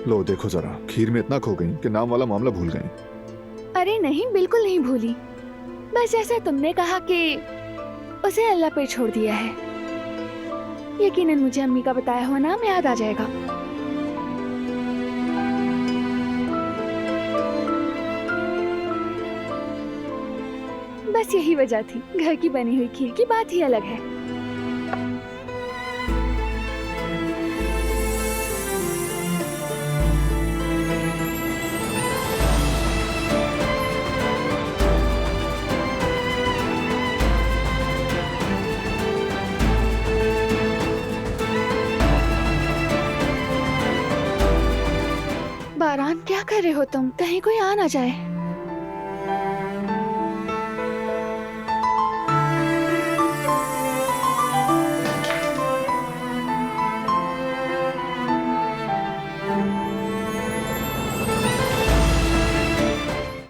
लो देखो जरा, खीर में इतना खो गई कि नाम वाला मामला भूल गई। अरे नहीं, बिल्कुल नहीं भूली। बस जैसे तुमने कहा कि उसे अल्लाह पे छोड़ दिया है, यकीनन मुझे अम्मी का बताया हुआ नाम याद आ जाएगा। बस यही वजह थी। घर की बनी हुई खीर की बात ही अलग है। बारान, क्या कर रहे हो तुम? कहीं कोई आ ना जाए।